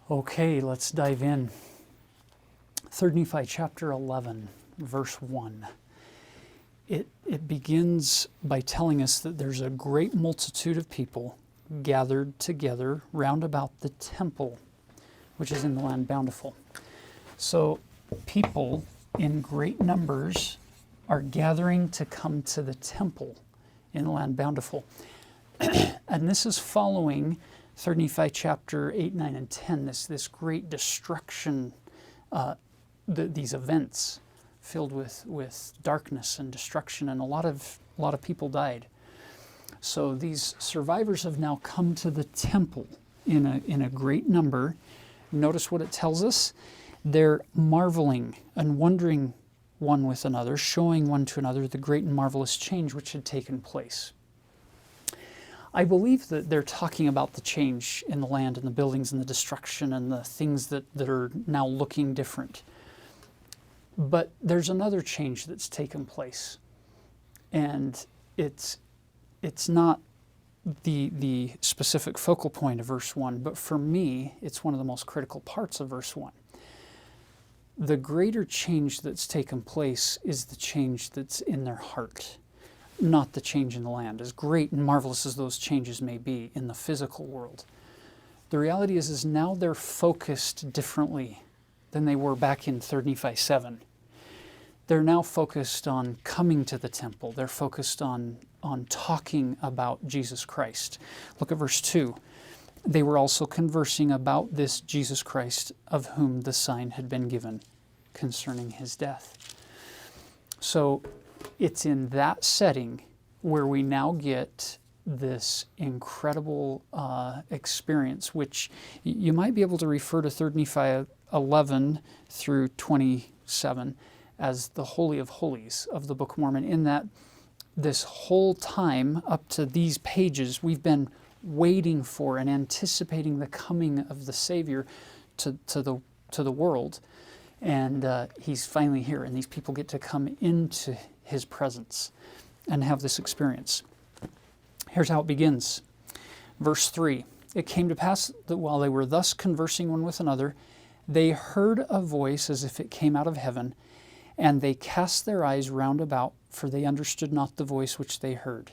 Okay, let's dive in. 3 Nephi chapter 11, verse 1. It begins by telling us that there's a great multitude of people gathered together round about the temple, which is in the land bountiful. So people in great numbers are gathering to come to the temple in the land bountiful. And this is following 3 Nephi chapter 8, 9, and 10, this great destruction, these events filled with darkness and destruction, and a lot of people died. So these survivors have now come to the temple in a great number. Notice what it tells us. They're marveling and wondering one with another, showing one to another the great and marvelous change which had taken place. I believe that they're talking about the change in the land and the buildings and the destruction and the things that are now looking different. But there's another change that's taken place. And it's not the specific focal point of verse 1, but for me, it's one of the most critical parts of verse 1. The greater change that's taken place is the change that's in their heart, not the change in the land, as great and marvelous as those changes may be in the physical world. The reality is now they're focused differently than they were back in 3 Nephi 7. They're now focused on coming to the temple. They're focused on talking about Jesus Christ. Look at verse 2. They were also conversing about this Jesus Christ, of whom the sign had been given concerning his death. So it's in that setting where we now get this incredible experience, which you might be able to refer to 3 Nephi 11 through 27 as the Holy of Holies of the Book of Mormon, in that this whole time up to these pages, we've been waiting for and anticipating the coming of the Savior to the world. And he's finally here, and these people get to come into his presence and have this experience. Here's how it begins. Verse 3, it came to pass that while they were thus conversing one with another, they heard a voice as if it came out of heaven, and they cast their eyes round about, for they understood not the voice which they heard.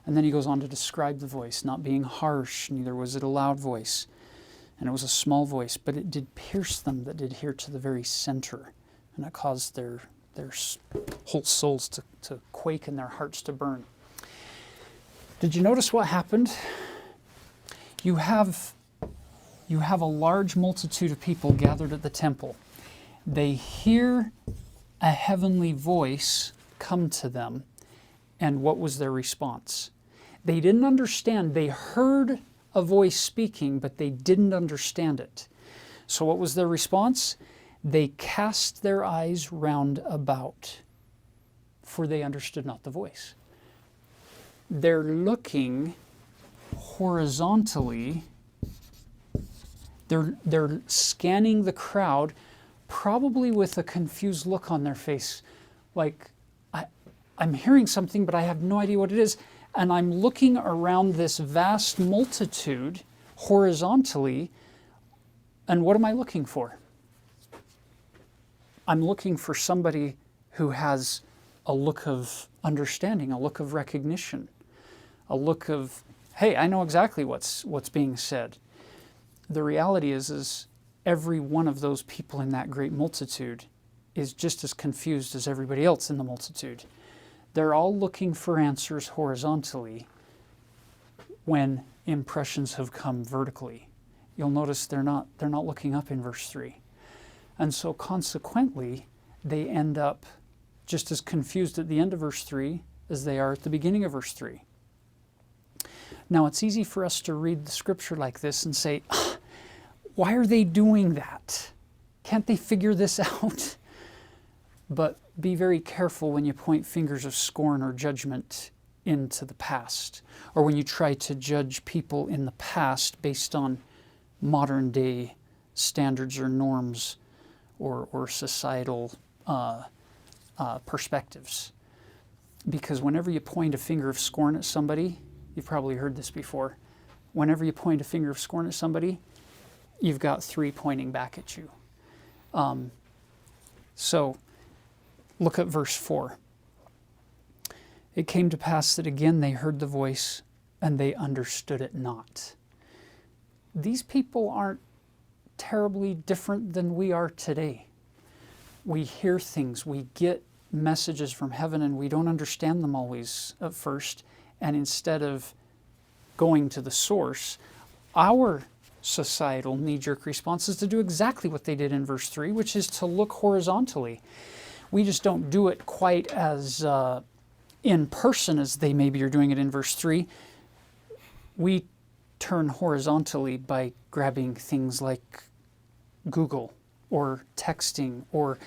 And then he goes on to describe the voice, not being harsh, neither was it a loud voice, and it was a small voice, but it did pierce them that did hear to the very center, and it caused their whole souls to quake and their hearts to burn. Did you notice what happened? You have a large multitude of people gathered at the temple. They hear a heavenly voice come to them, and what was their response? They didn't understand. They heard a voice speaking, but they didn't understand it. So what was their response? They cast their eyes round about, for they understood not the voice. They're looking horizontally. They're scanning the crowd, probably with a confused look on their face, like, I'm hearing something, but I have no idea what it is. And I'm looking around this vast multitude horizontally, and what am I looking for? I'm looking for somebody who has a look of understanding, a look of recognition, a look of, hey, I know exactly what's being said. The reality is every one of those people in that great multitude is just as confused as everybody else in the multitude. They're all looking for answers horizontally when impressions have come vertically. You'll notice they're not looking up in verse 3. And so consequently, they end up just as confused at the end of verse 3 as they are at the beginning of verse 3. Now, it's easy for us to read the scripture like this and say, why are they doing that? Can't they figure this out? But be very careful when you point fingers of scorn or judgment into the past, or when you try to judge people in the past based on modern day standards or norms or societal perspectives. Because whenever you point a finger of scorn at somebody, you've probably heard this before, whenever you point a finger of scorn at somebody, you've got 3 pointing back at you. So look at verse 4. It came to pass that again they heard the voice, and they understood it not. These people aren't terribly different than we are today. We hear things, we get messages from heaven, and we don't understand them always at first. And instead of going to the source, our societal knee-jerk response is to do exactly what they did in verse 3, which is to look horizontally. We just don't do it quite as in person as they maybe are doing it in verse 3. We turn horizontally by grabbing things like Google or texting, or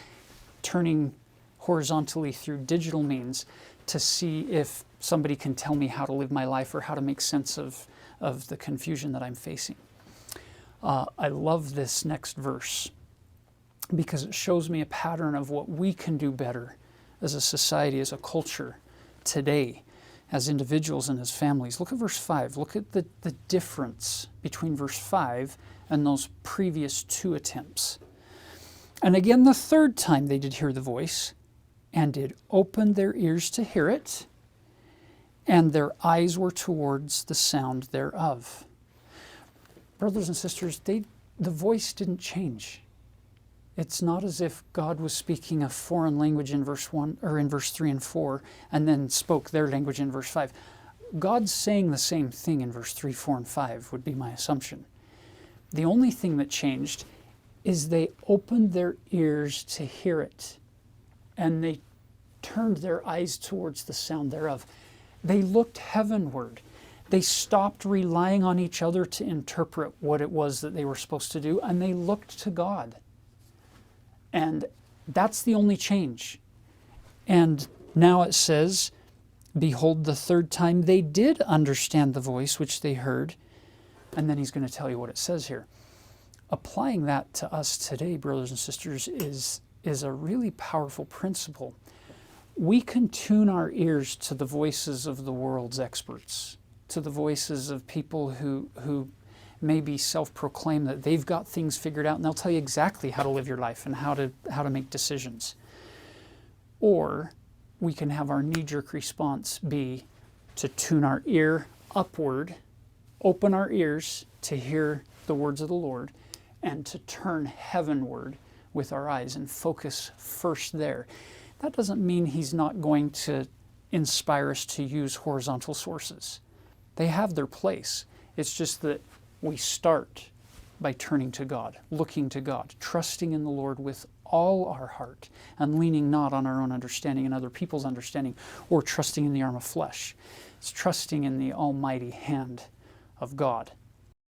turning horizontally through digital means to see if somebody can tell me how to live my life or how to make sense of the confusion that I'm facing. I love this next verse because it shows me a pattern of what we can do better as a society, as a culture today, as individuals and as families. Look at verse 5. Look at the difference between verse 5 and those previous 2 attempts. And again, the third time they did hear the voice, and did open their ears to hear it, and their eyes were towards the sound thereof. Brothers and sisters, the voice didn't change. It's not as if God was speaking a foreign language in verse 1 or in verse 3 and 4 and then spoke their language in verse 5. God's saying the same thing in verse 3, 4, and 5 would be my assumption. The only thing that changed is they opened their ears to hear it, and they turned their eyes towards the sound thereof. They looked heavenward. They stopped relying on each other to interpret what it was that they were supposed to do, and they looked to God. And that's the only change. And now it says, behold, the third time they did understand the voice which they heard. And then he's going to tell you what it says here. Applying that to us today, brothers and sisters, is a really powerful principle. We can tune our ears to the voices of the world's experts, to the voices of people who maybe self-proclaim that they've got things figured out, and they'll tell you exactly how to live your life and how to make decisions. Or we can have our knee-jerk response be to tune our ear upward, open our ears to hear the words of the Lord, and to turn heavenward with our eyes and focus first there. That doesn't mean he's not going to inspire us to use horizontal sources. They have their place. It's just that we start by turning to God, looking to God, trusting in the Lord with all our heart, and leaning not on our own understanding and other people's understanding, or trusting in the arm of flesh. It's trusting in the almighty hand of God.